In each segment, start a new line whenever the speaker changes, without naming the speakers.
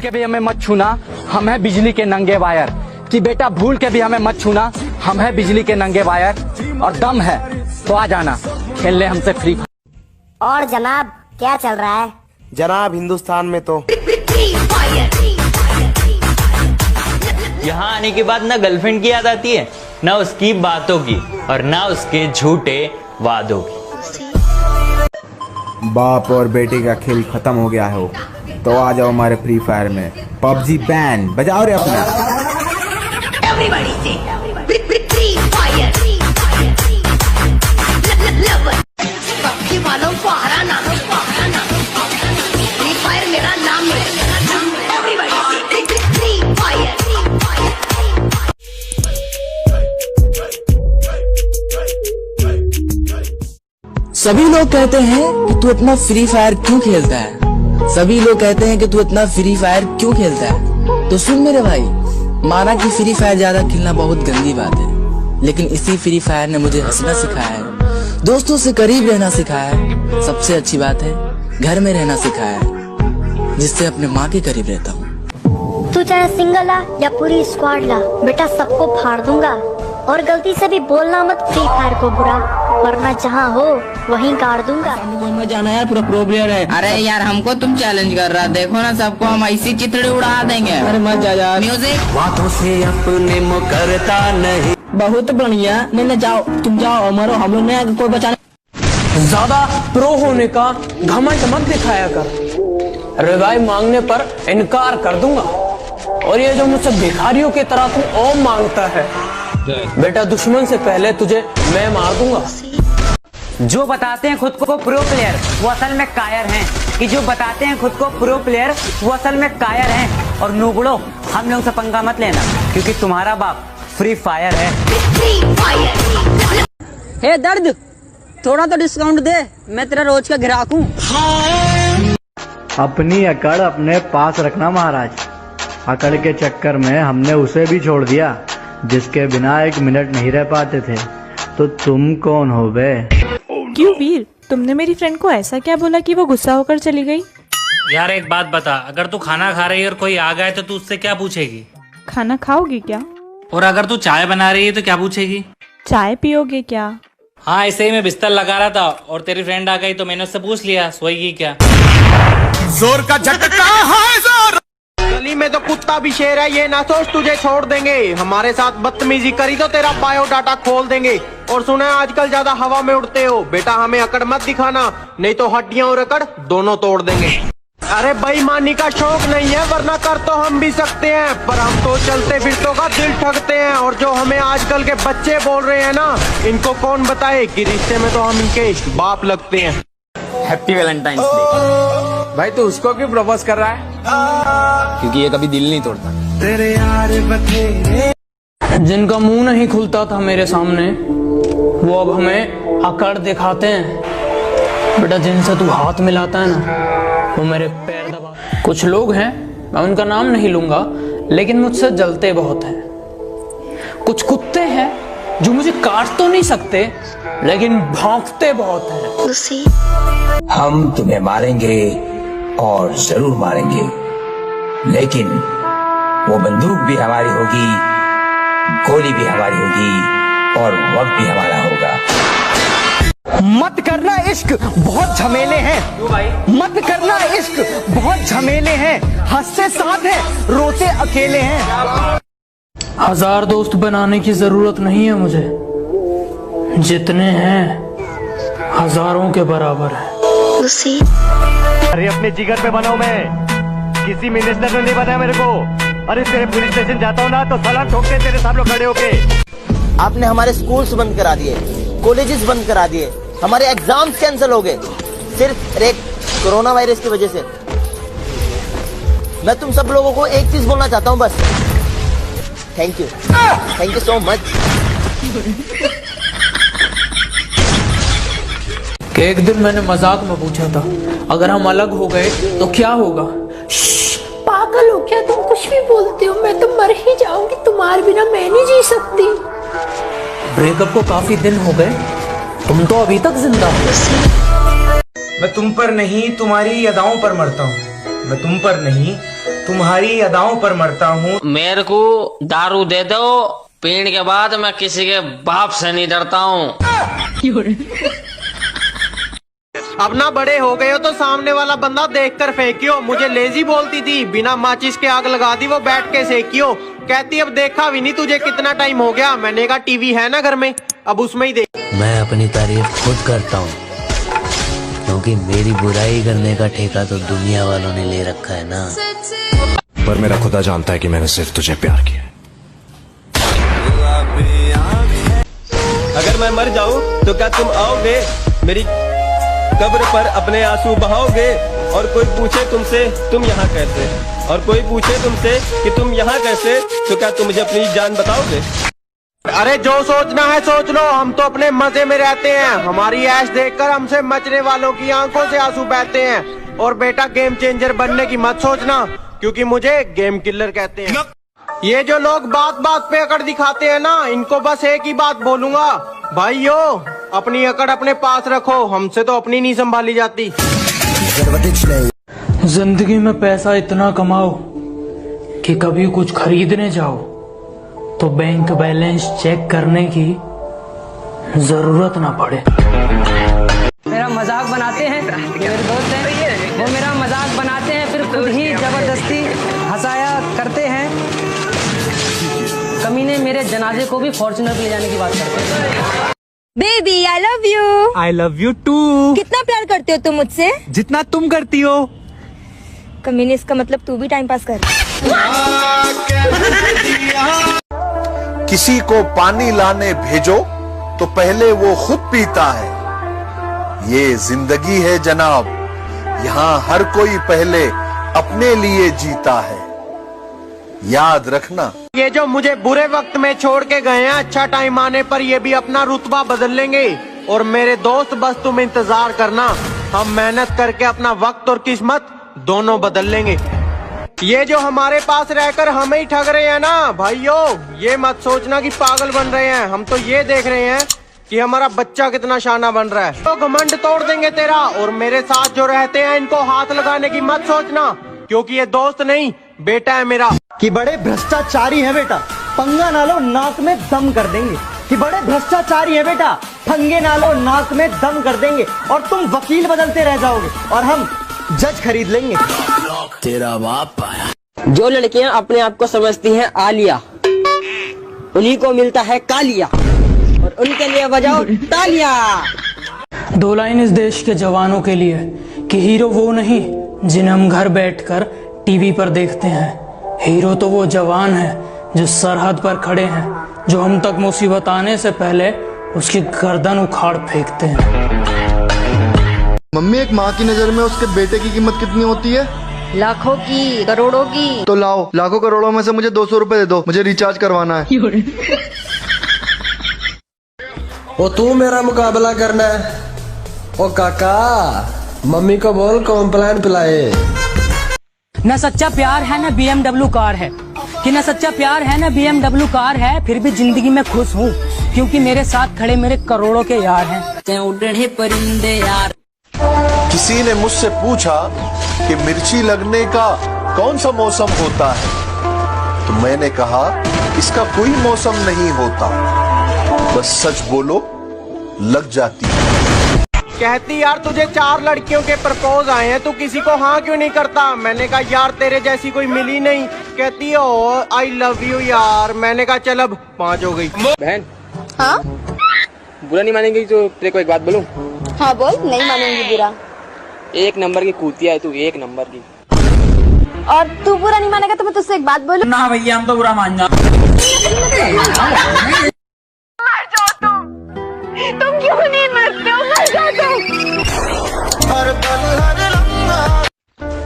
के भी हमें मत छूना, हम हैं बिजली के नंगे वायर। कि बेटा भूल के भी हमें मत छूना, हम हैं बिजली के नंगे वायर। और दम है तो आ जाना खेल ले हमसे फ्री फायर।
और जनाब क्या चल रहा है?
जनाब हिंदुस्तान में तो
यहाँ आने के बाद ना गर्लफ्रेंड की याद आती है, ना उसकी बातों की, और ना उसके झूठे वादों की।
बाप और बेटे का खेल खत्म हो गया हो तो आ जाओ हमारे फ्री फायर में। पबजी बैन बजाओ रे अपना।
सभी लोग कहते हैं कि तू इतना फ्री फायर क्यों खेलता है, सभी लोग कहते हैं कि तू इतना फ्री फायर क्यों खेलता है। तो सुन मेरे भाई, माना कि फ्री फायर ज्यादा खेलना बहुत गंदी बात है, लेकिन इसी फ्री फायर ने मुझे हंसना सिखाया है, दोस्तों से करीब रहना सिखाया है, सबसे अच्छी बात है घर में रहना सिखाया है, जिससे अपने माँ के करीब रहता हूँ।
तू चाहे सिंगल ला या पूरी स्क्वाड ला, बेटा सबको फाड़ दूंगा। और गलती से भी बोलना मत फ्री फायर को बुरा, वरना जहाँ हो वहीं गाड़ दूंगा।
मत जाना यार, पूरा प्रो प्लेयर है।
अरे यार हमको तुम चैलेंज कर रहा, देखो ना सबको हम ऐसी चिथड़ी उड़ा देंगे।
अरे मत जा यार।
म्यूजिक
बातों से अपने मुकरता नहीं। बहुत बढ़िया, नहीं जाओ तुम जाओ, मरो, हम लोग नहीं कोई बचाने।
ज्यादा प्रो होने का घमंड मत दिखाया कर, रिवाइव मांगने पर इनकार कर दूंगा। और ये जो मुझसे भिखारियों की तरह तू ओम मांगता है, बेटा दुश्मन से पहले तुझे मैं मार दूंगा।
जो बताते हैं खुद को प्रो प्लेयर वो असल में कायर हैं, कि जो बताते हैं खुद को प्रो प्लेयर वो असल में कायर हैं। और नूबड़ो हम लोग से पंगा मत लेना, क्योंकि तुम्हारा बाप फ्री फायर है।
हे दर्द, थोड़ा तो डिस्काउंट दे, मैं तेरा रोज का ग्राहक हूँ।
अपनी अकड़ अपने पास रखना महाराज। अकड़ के चक्कर में हमने उसे भी छोड़ दिया जिसके बिना एक मिनट नहीं रह पाते थे। तो तुम कौन हो बे?
क्यों वीर, तुमने मेरी फ्रेंड को ऐसा क्या बोला कि वो गुस्सा होकर चली गई?
यार एक बात बता, अगर तू खाना खा रही है और कोई आ गया तो तू उससे क्या पूछेगी?
खाना खाओगी क्या?
और अगर तू चाय बना रही है तो क्या पूछेगी?
चाय पियोगे क्या?
हाँ, ऐसे ही मैं बिस्तर लगा रहा था और तेरी फ्रेंड आ गई तो मैंने उससे पूछ लिया सोएगी क्या।
जोर का झटका है जोर। गली में तो कुत्ता भी शेर है, ये ना सोच तुझे छोड़ देंगे। हमारे साथ बदतमीजी करी तो तेरा बायोडाटा खोल देंगे। और सुना है आजकल ज्यादा हवा में उड़ते हो, बेटा हमें अकड़ मत दिखाना, नहीं तो हड्डियां और अकड़ दोनों तोड़ देंगे। अरे बेईमानी का शौक नहीं है, वरना कर तो हम भी सकते हैं, पर हम तो चलते फिरतों का दिल ठगते हैं। और जो हमें आजकल के बच्चे बोल रहे हैं ना, इनको कौन बताए कि रिश्ते में तो हम इनके बाप लगते हैं।
Happy Valentine's day.
भाई तू उसको क्यों प्रपोज कर रहा है?
क्योंकि ये कभी दिल नहीं तोड़ता।
तेरे यार बतेरे
जिनका मुंह नहीं खुलता था मेरे सामने, वो अब हमें अकड़ दिखाते हैं। बेटा जिनसे तू हाथ मिलाता है ना, वो मेरे पैर दबा। कुछ लोग हैं, मैं उनका नाम नहीं लूंगा, लेकिन मुझसे जलते बहुत हैं। कुछ कुत्ते हैं जो मुझे काट तो नहीं सकते, लेकिन भौंकते बहुत हैं।
हम तुम्हें मारेंगे और जरूर मारेंगे, लेकिन वो बंदूक भी हमारी होगी, गोली भी हमारी होगी और वक्त भी हमारा होगा।
मत करना इश्क बहुत झमेले हैं, मत करना इश्क बहुत झमेले हैं, हंसते साथ हैं रोते अकेले हैं।
1000 दोस्त बनाने की जरूरत नहीं है मुझे, जितने हैं हजारों के बराबर है।
अरे अपने जिगर पे बनाऊं मैं, किसी मिनिस्टर ने नहीं बनाया मेरे को। अरे तेरे पुलिस स्टेशन जाता हूँ ना तो सलाम ठोकते तेरे सामने खड़े होके।
आपने हमारे स्कूल्स बंद करा दिए, कॉलेजेस बंद करा दिए, हमारे एग्जाम्स कैंसिल हो गए, सिर्फ एक कोरोना वायरस की वजह से। मैं तुम सब लोगों को एक चीज बोलना चाहता हूँ बस, थैंक यू सो मच।
एक दिन मैंने मजाक में पूछा था, अगर हम अलग हो गए तो क्या होगा?
पागल हो क्या तुम, कुछ भी बोलते हो, मैं तो मर ही जाऊंगी, तुम्हारे बिना मैं नहीं जी सकती।
ब्रेकअप को काफी दिन हो गए, तुम तो अभी तक जिंदा हो।
मैं तुम पर नहीं तुम्हारी अदाओं पर मरता हूँ, मैं तुम पर नहीं
तुम्हारी अदाओं पर मरता हूँ।
मेरे को दारू दे दो, पीने के बाद मैं किसी के बाप से नहीं डरता हूँ।
अब ना बड़े हो गए हो तो सामने वाला बंदा देखकर फेंकियो। मुझे लेजी बोलती थी, बिना माचिस के आग लगा दी, वो बैठ के सेकियो। कहती अब देखा भी नहीं तुझे कितना टाइम हो गया। मैंने कहा टीवी है ना घर में, अब उसमें ही देख।
मैं अपनी तारीफ खुद करता हूँ, क्योंकि मेरी बुराई करने का ठेका तो दुनिया वालों ने ले रखा है ना।
पर मेरा खुदा जानता है कि मैंने सिर्फ तुझे प्यार किया।
अगर मैं मर जाऊं तो क्या तुम आओगे मेरी कब्र पर, अपने आंसू बहाओगे? और कोई पूछे तुमसे तुम यहाँ कैसे, और कोई पूछे तुमसे कि तुम यहाँ कैसे, तो क्या तुम मुझे अपनी जान बताओगे?
अरे जो सोचना है सोच लो, हम तो अपने मजे में रहते हैं। हमारी ऐश देखकर हमसे मचने वालों की आंखों से आंसू बहते हैं। और बेटा गेम चेंजर बनने की मत सोचना, क्योंकि मुझे गेम किलर कहते हैं। ये जो लोग बात बात पे अकड़ दिखाते हैं ना, इनको बस एक ही बात बोलूंगा, भाइयों अपनी अकड़ अपने पास रखो, हमसे तो अपनी नहीं संभाली जाती।
जिंदगी में पैसा इतना कमाओ कि कभी कुछ खरीदने जाओ तो बैंक बैलेंस चेक करने की जरूरत ना पड़े।
मेरा मजाक बनाते हैं, मेरे दोस्त हैं, वो मेरा मजाक बनाते हैं, फिर खुद ही जबरदस्ती हंसाया करते हैं। कमीने मेरे जनाजे को भी फॉर्च्यूनर ले जाने की बात करते हैं।
Baby I love you.
I love you too.
कितना प्यार करते हो तुम मुझसे?
जितना तुम करती हो।
कमीने इसका मतलब तू भी टाइम पास कर।
किसी को पानी लाने भेजो तो पहले वो खुद पीता है। ये जिंदगी है जनाब, यहाँ हर कोई पहले अपने लिए जीता है, याद रखना।
ये जो मुझे बुरे वक्त में छोड़ के गए हैं, अच्छा टाइम आने पर ये भी अपना रुतबा बदल लेंगे। और मेरे दोस्त बस तुम इंतजार करना, हम मेहनत करके अपना वक्त और किस्मत दोनों बदल लेंगे। ये जो हमारे पास रहकर हमें ही ठग रहे हैं ना भाइयों, ये मत सोचना कि पागल बन रहे हैं। हम तो ये देख रहे हैं कि हमारा बच्चा कितना शाना बन रहा है। तो घमंड तोड़ देंगे तेरा। और मेरे साथ जो रहते हैं इनको हाथ लगाने की मत सोचना, क्योंकि ये दोस्त नहीं बेटा है मेरा।
कि बड़े भ्रष्टाचारी है बेटा, पंगा ना लो नाक में दम कर देंगे। कि बड़े भ्रष्टाचारी है बेटा, पंगे ना लो नाक में दम कर देंगे। और तुम वकील बदलते रह जाओगे और हम जज खरीद लेंगे।
तेरा बाप आया।
जो लड़कियां अपने आप को समझती हैं आलिया, उन्हीं को मिलता है कालिया, और उनके लिए बजाओ तालियां।
दो लाइन इस देश के जवानों के लिए कि हीरो वो नहीं जिन्हें हम घर बैठकर टीवी पर देखते हैं। हीरो तो वो जवान है जो सरहद पर खड़े हैं, जो हम तक मुसीबत आने से पहले उसकी गर्दन उखाड़ फेंकते हैं।
मम्मी, एक माँ की नजर में उसके बेटे की कीमत कितनी होती है?
लाखों की, करोड़ों की।
तो लाओ, लाखों करोड़ों में से मुझे 200 रुपए दे दो, मुझे रिचार्ज करवाना है।
ओ तू मेरा मुकाबला करना है? ओ काका, मम्मी को बोल कॉम्प्लान पिलाए।
न सच्चा प्यार है न BMW कार है, कि न सच्चा प्यार है न BMW कार है, फिर भी जिंदगी में खुश हूँ क्योंकि मेरे साथ खड़े मेरे करोड़ों के यार हैं।
उड़े परिंदे यार।
किसी ने मुझसे पूछा कि मिर्ची लगने का कौन सा मौसम होता है, तो मैंने कहा इसका कोई मौसम नहीं होता, बस सच बोलो लग जाती है।
कहती यार तुझे 4 लड़कियों के प्रपोज आए हैं, तू किसी को हाँ क्यों नहीं करता? मैंने कहा यार तेरे जैसी कोई मिली नहीं। कहती ओ आई लव यू यार। मैंने कहा चल अब 5 हो गई।
बहन,
हाँ
बुरा नहीं मानेंगी तो तेरे को एक बात बोलूं?
हाँ बोल, नहीं मानेंगी बुरा।
1 नंबर की कूतिया है तू, 1 नंबर की।
और तू बुरा नहीं मानेगा तो मैं तुझसे एक बात बोलूं?
ना भैया, हम तो बुरा मान जा।
तुम क्यों नहीं मरते हो? मर जाओ तुम।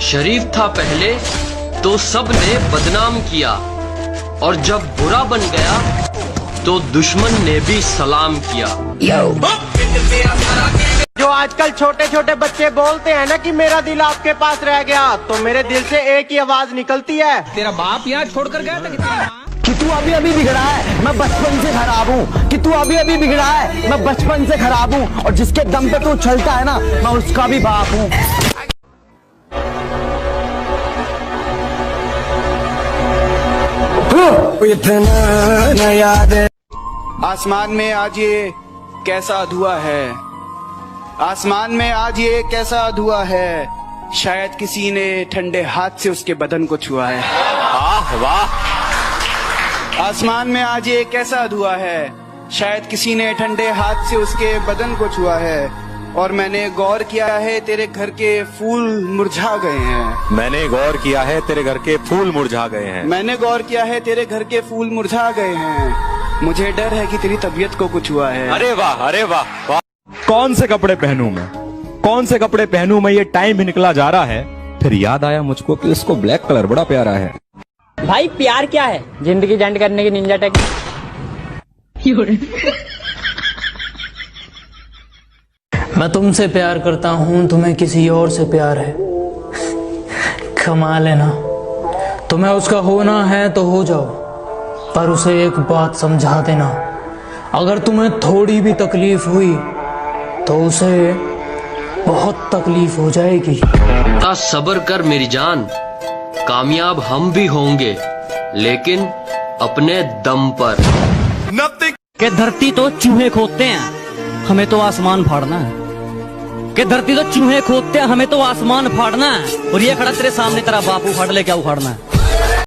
शरीफ था पहले तो सबने बदनाम किया, और जब बुरा बन गया तो दुश्मन ने भी सलाम किया।
जो आजकल छोटे छोटे बच्चे बोलते हैं ना कि मेरा दिल आपके पास रह गया, तो मेरे दिल से एक ही आवाज निकलती है, तेरा बाप यहाँ छोड़कर गया था
कि तू अभी अभी बिगड़ा है, मैं बचपन से खराब हूँ। कि तू अभी अभी बिगड़ा है, मैं बचपन से खराब हूँ। और जिसके दम पे तू चलता है ना, मैं उसका भी बाप हूँ।
इतना न याद है।
आसमान में आज ये कैसा धुआं है, आसमान में आज ये कैसा धुआं है, शायद किसी ने ठंडे हाथ से उसके बदन को छुआ है। वाह वाह। आसमान में आज ये कैसा धुआं है, शायद किसी ने ठंडे हाथ से उसके बदन को छुआ है। और मैंने गौर किया है तेरे घर के फूल मुरझा गए हैं।
मैंने गौर किया है तेरे घर के फूल मुरझा गए हैं।
मैंने गौर किया है तेरे घर के फूल मुरझा गए हैं। मुझे डर है कि तेरी तबीयत को कुछ हुआ है।
अरे वाह अरे वाह वाह।
कौन से कपड़े पहनूं मैं, कौन से कपड़े पहनूं मैं, ये टाइम भी निकला जा रहा है। फिर याद आया मुझको कि इसको ब्लैक कलर बड़ा प्यारा है।
भाई प्यार क्या है? जिंदगी जंड करने की निंजा टेक्निक।
मैं तुमसे प्यार करता हूँ, तुम्हें किसी और से प्यार है। कमाल है ना। तुम्हें उसका होना है तो हो जाओ, पर उसे एक बात समझा देना, अगर तुम्हें थोड़ी भी तकलीफ हुई तो उसे बहुत तकलीफ हो जाएगी।
सब्र कर मेरी जान, कामयाब हम भी होंगे लेकिन अपने दम पर।
के धरती तो चूहे खोदते हैं, हमें तो आसमान फाड़ना है। कि धरती तो चूहे खोदते हैं, हमें तो आसमान फाड़ना है। और ये खड़ा तेरे सामने तेरा बाप उखाड़ ले, क्या उखाड़ना है?